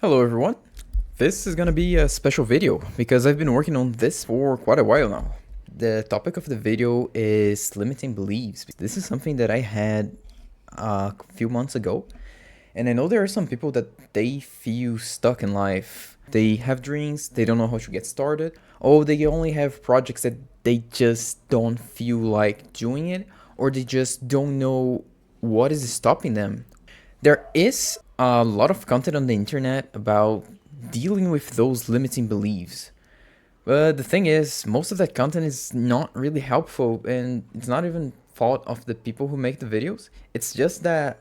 Hello everyone. This is gonna be a special video because I've been working on this for quite a while now. The topic of the video is limiting beliefs. This is something that I had a few months ago, and I know there are some people that they feel stuck in life. They have dreams, they don't know how to get started, or they only have projects that they just don't feel like doing it, or they just don't know what is stopping them. There is a lot of content on the internet about dealing with those limiting beliefs. But the thing is, most of that content is not really helpful, and it's not even fault of the people who make the videos. It's just that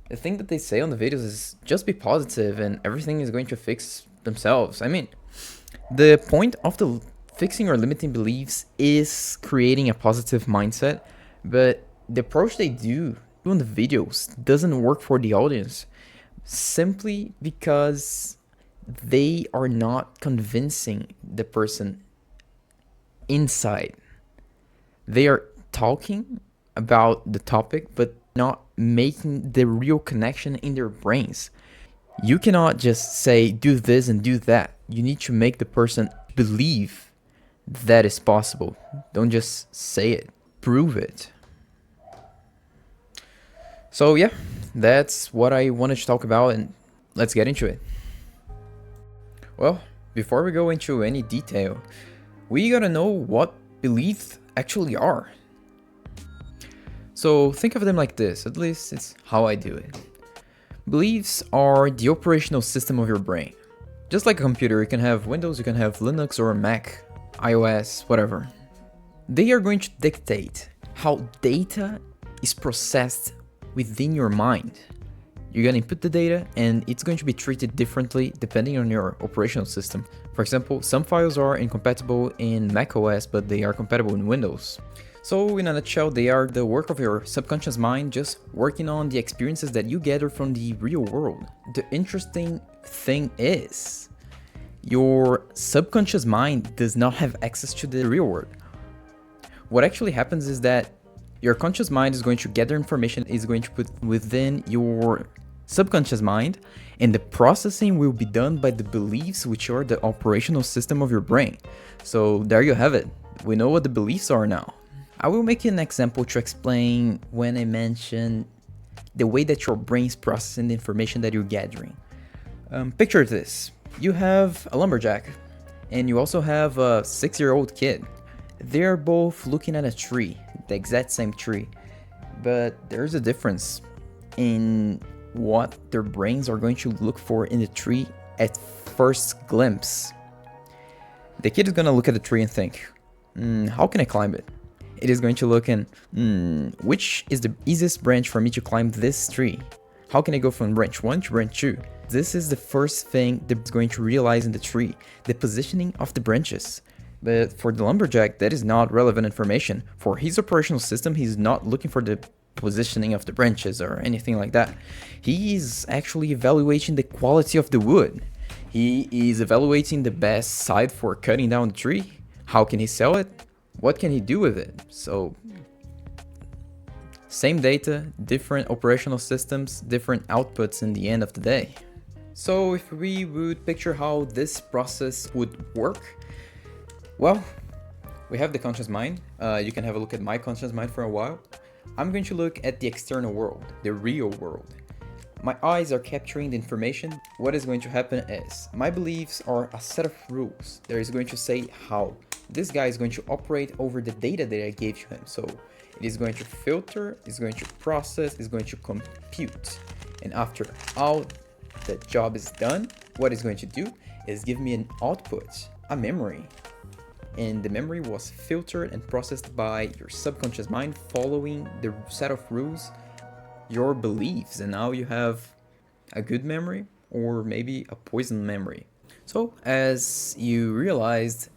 the thing that they say on the videos is just be positive and everything is going to fix themselves. I mean, the point of the fixing or limiting beliefs is creating a positive mindset, but the approach they do on the videos doesn't work for the audience simply because they are not convincing the person inside. They are talking about the topic but not making the real connection in their brains. You cannot just say do this and do that. You need to make the person believe that is possible. Don't just say it, prove it. So yeah, that's what I wanted to talk about, and let's get into it. Well, before we go into any detail, we gotta know what beliefs actually are. So think of them like this, at least it's how I do it. Beliefs are the operational system of your brain. Just like a computer, you can have Windows, you can have Linux or Mac, iOS, whatever. They are going to dictate how data is processed within your mind. You're gonna input the data and it's going to be treated differently depending on your operational system. For example, some files are incompatible in macOS, but they are compatible in Windows. So in a nutshell, they are the work of your subconscious mind just working on the experiences that you gather from the real world. The interesting thing is, your subconscious mind does not have access to the real world. What actually happens is that your conscious mind is going to gather information, is going to put within your subconscious mind, and the processing will be done by the beliefs, which are the operational system of your brain. So there you have it. We know what the beliefs are now. I will make an example to explain when I mention the way that your brain is processing the information that you're gathering. Picture this. You have a lumberjack, and you also have a 6-year-old kid. They're both looking at a tree, the exact same tree, but there's a difference in what their brains are going to look for in the tree at first glimpse. The kid is going to look at the tree and think, how can I climb it? It is going to look and, which is the easiest branch for me to climb this tree? How can I go from branch 1 to branch 2? This is the first thing that's going to realize in the tree, the positioning of the branches. But for the lumberjack, that is not relevant information. For his operational system, he's not looking for the positioning of the branches or anything like that. He is actually evaluating the quality of the wood. He is evaluating the best side for cutting down the tree. How can he sell it? What can he do with it? So, same data, different operational systems, different outputs in the end of the day. So if we would picture how this process would work, well, we have the conscious mind. You can have a look at my conscious mind for a while. I'm going to look at the external world, the real world. My eyes are capturing the information. What is going to happen is, my beliefs are a set of rules that is going to say how this guy is going to operate over the data that I gave to him. So it is going to filter, it's going to process, it's going to compute. And after all the job is done, what it's going to do is give me an output, a memory. And the memory was filtered and processed by your subconscious mind following the set of rules, your beliefs, and now you have a good memory or maybe a poison memory. So as you realized,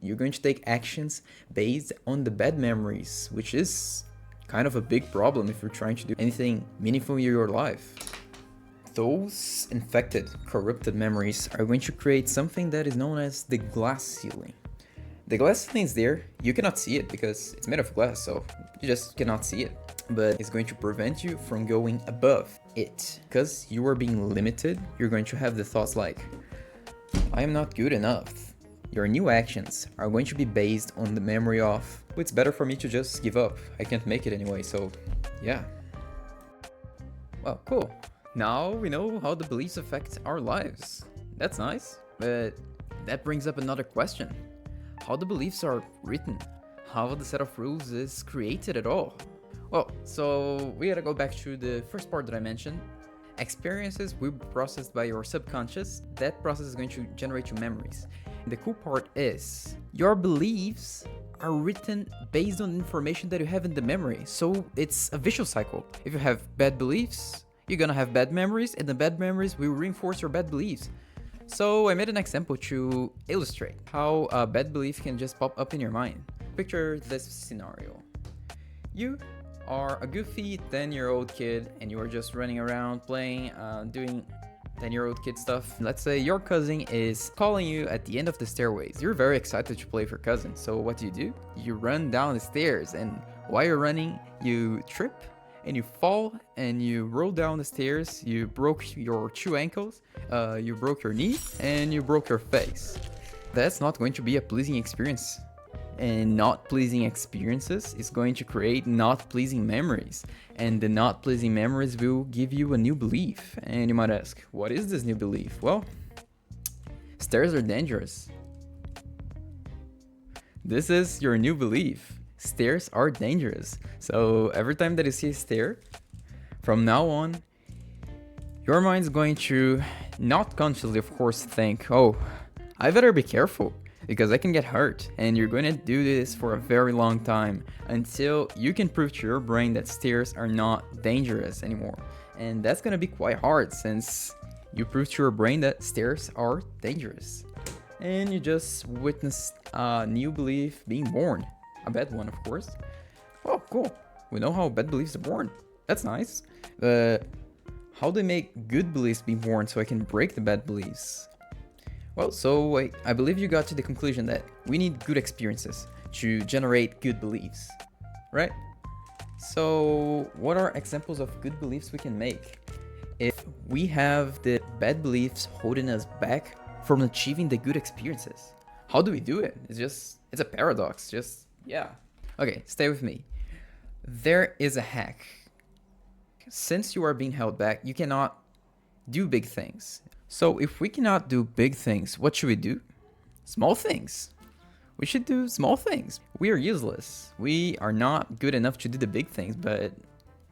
you're going to take actions based on the bad memories, which is kind of a big problem if you're trying to do anything meaningful in your life. Those infected, corrupted memories are going to create something that is known as the glass ceiling. The glass ceiling is there, you cannot see it because it's made of glass, so you just cannot see it. but it's going to prevent you from going above it. Because you are being limited, you're going to have the thoughts like, I am not good enough. Your new actions are going to be based on the memory of, well, it's better for me to just give up. I can't make it anyway, so yeah. Well, cool. Now we know how the beliefs affect our lives. That's nice, but that brings up another question. How the beliefs are written? How the set of rules is created at all? Well, so we gotta go back to the first part that I mentioned. Experiences will be processed by your subconscious. That process is going to generate your memories. And the cool part is, your beliefs are written based on information that you have in the memory. So it's a vicious cycle. If you have bad beliefs, you're gonna have bad memories, and the bad memories will reinforce your bad beliefs. So I made an example to illustrate how a bad belief can just pop up in your mind. Picture this scenario. You are a goofy 10-year-old kid and you are just running around playing, doing 10-year-old kid stuff. Let's say your cousin is calling you at the end of the stairways. You're very excited to play with your cousin. So what do? You run down the stairs, and while you're running, you trip and you fall and you roll down the stairs. You broke your 2 ankles, you broke your knee, and you broke your face. That's not going to be a pleasing experience. And not pleasing experiences is going to create not pleasing memories. And the not pleasing memories will give you a new belief. And you might ask, what is this new belief? Well, stairs are dangerous. This is your new belief. Stairs are dangerous. So every time that you see a stair, from now on, your mind's going to, not consciously of course, think, oh, I better be careful, because I can get hurt, and you're going to do this for a very long time until you can prove to your brain that stairs are not dangerous anymore. And that's going to be quite hard since you prove to your brain that stairs are dangerous. And you just witnessed a new belief being born. A bad one, of course. Oh, cool. We know how bad beliefs are born. That's nice. But how do I make good beliefs be born so I can break the bad beliefs? Well, so I believe you got to the conclusion that we need good experiences to generate good beliefs, right? So what are examples of good beliefs we can make? If we have the bad beliefs holding us back from achieving the good experiences, how do we do it? It's a paradox, yeah. Okay, stay with me. There is a hack. Since you are being held back, you cannot do big things. So if we cannot do big things, what should we do? Small things. We should do small things. We are useless. We are not good enough to do the big things, but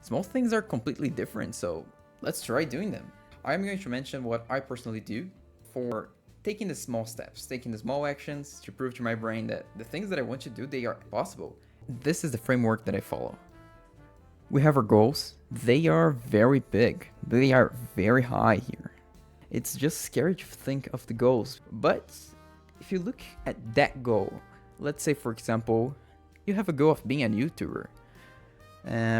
small things are completely different, so let's try doing them. I'm going to mention what I personally do for taking the small steps, taking the small actions to prove to my brain that the things that I want to do, they are possible. This is the framework that I follow. We have our goals. They are very big. They are very high here. It's just scary to think of the goals. But if you look at that goal, let's say, for example, you have a goal of being a YouTuber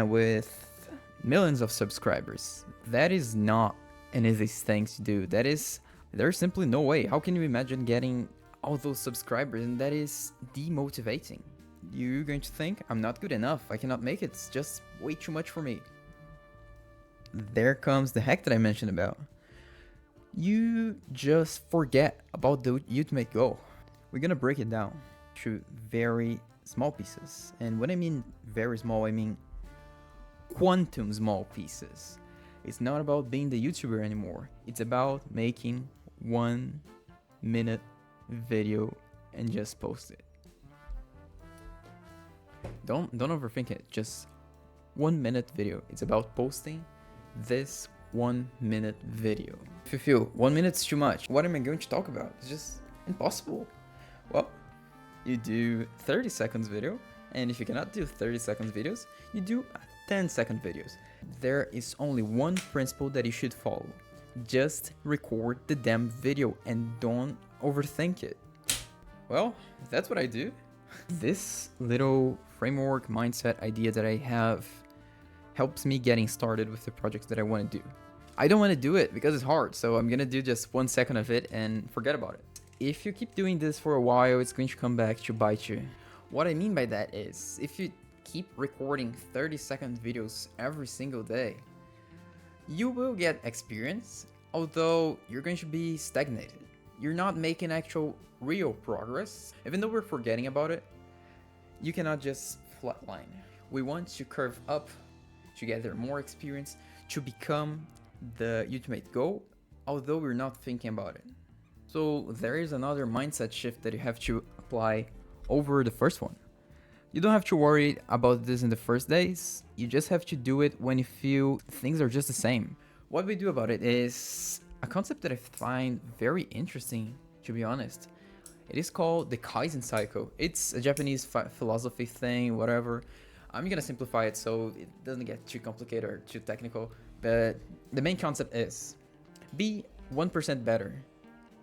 with millions of subscribers. That is not an easy thing to do. There's simply no way. How can you imagine getting all those subscribers? And that is demotivating. You're going to think, I'm not good enough. I cannot make it. It's just way too much for me. There comes the hack that I mentioned about. You just forget about the ultimate goal. We're gonna break it down to very small pieces. And when I mean very small, I mean quantum small pieces. It's not about being the YouTuber anymore. It's about making 1 minute video and just post it. Don't overthink it. Just 1 minute video. It's about posting this 1 minute video. If you feel 1 minute's too much, what am I going to talk about? It's just impossible. Well, you do 30 seconds video, and if you cannot do 30 seconds videos, you do 10-second videos. There is only one principle that you should follow. Just record the damn video and don't overthink it. Well, that's what I do. This little framework mindset idea that I have helps me getting started with the projects that I want to do. I don't want to do it because it's hard, so I'm gonna do just 1 second of it and forget about it. If you keep doing this for a while, it's going to come back to bite you. What I mean by that is, if you keep recording 30-second videos every single day, you will get experience, although you're going to be stagnated. You're not making actual real progress. Even though we're forgetting about it, you cannot just flatline. We want to curve up to gather more experience, to become the ultimate goal, although we're not thinking about it. So there is another mindset shift that you have to apply over the first one. You don't have to worry about this in the first days, you just have to do it when you feel things are just the same. What we do about it is a concept that I find very interesting, to be honest. It is called the Kaizen cycle. It's a Japanese philosophy thing, whatever. I'm gonna simplify it so it doesn't get too complicated or too technical, but the main concept is be 1% better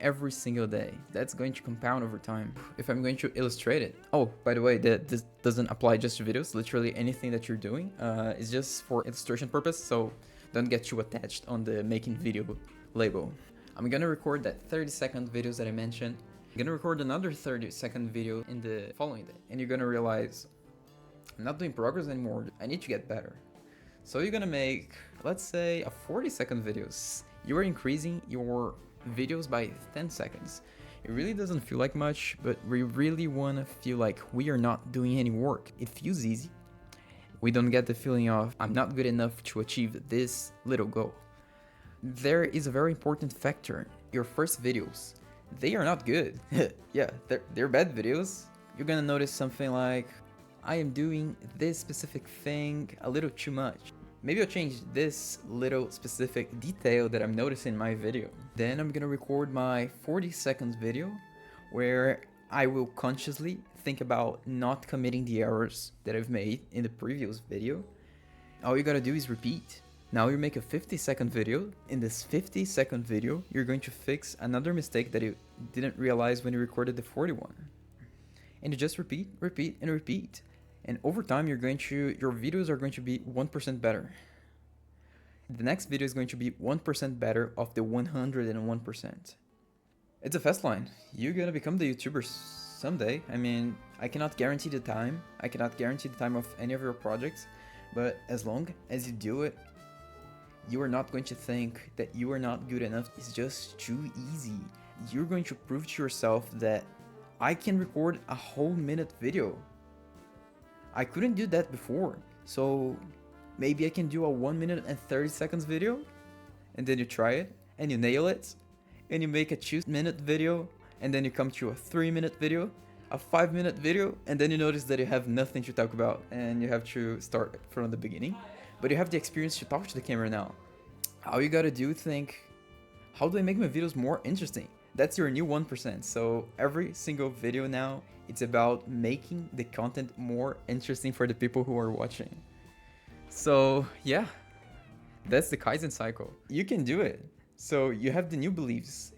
every single day. That's going to compound over time. If I'm going to illustrate it. Oh, by the way, this doesn't apply just to videos. Literally anything that you're doing is just for illustration purpose, so don't get too attached on the making video label. I'm gonna record that 30-second videos that I mentioned. I'm gonna record another 30-second video in the following day, and you're gonna realize I'm not doing progress anymore. I need to get better. So you're gonna make, let's say, a 40-second videos. You are increasing your videos by 10 seconds. It really doesn't feel like much, but we really wanna feel like we are not doing any work. It feels easy. We don't get the feeling of, I'm not good enough to achieve this little goal. There is a very important factor. Your first videos, they are not good. Yeah, they're bad videos. You're gonna notice something like, I am doing this specific thing a little too much. Maybe I'll change this little specific detail that I'm noticing in my video. Then I'm gonna record my 40 seconds video where I will consciously think about not committing the errors that I've made in the previous video. All you gotta do is repeat. Now you make a 50-second video. In this 50-second video, you're going to fix another mistake that you didn't realize when you recorded the 41. And you just repeat, repeat, and repeat. And over time, your videos are going to be 1% better. The next video is going to be 1% better of the 101%. It's a fast line. You're gonna become the YouTuber someday. I mean, I cannot guarantee the time. I cannot guarantee the time of any of your projects. But as long as you do it, you are not going to think that you are not good enough. It's just too easy. You're going to prove to yourself that I can record a whole minute video. I couldn't do that before, so maybe I can do a 1 minute and 30 seconds video, and then you try it, and you nail it, and you make a 2-minute video, and then you come to a 3-minute video, a 5-minute video, and then you notice that you have nothing to talk about, and you have to start from the beginning, but you have the experience to talk to the camera now. All you gotta do is think, how do I make my videos more interesting? That's your new 1%. So every single video now, it's about making the content more interesting for the people who are watching. So yeah, that's the Kaizen cycle. You can do it. So you have the new beliefs.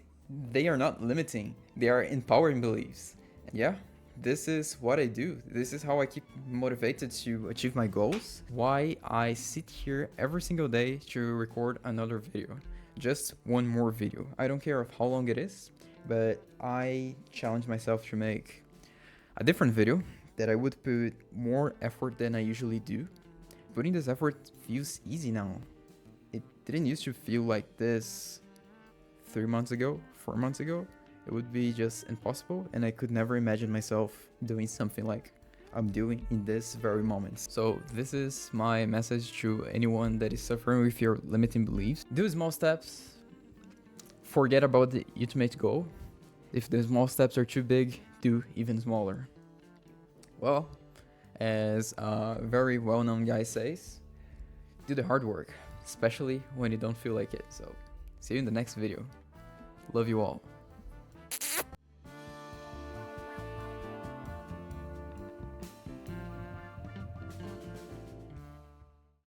They are not limiting, they are empowering beliefs. And yeah, this is what I do. This is how I keep motivated to achieve my goals. Why I sit here every single day to record another video. Just one more video. I don't care of how long it is, but I challenge myself to make a different video that I would put more effort than I usually do. Putting this effort feels easy now. It didn't used to feel like this 3 months ago, 4 months ago. It would be just impossible, and I could never imagine myself doing something like I'm doing in this very moment. So this is my message to anyone that is suffering with your limiting beliefs. Do small steps. Forget about the ultimate goal. If the small steps are too big, do even smaller. Well, as a very well-known guy says, do the hard work, especially when you don't feel like it. So see you in the next video. Love you all.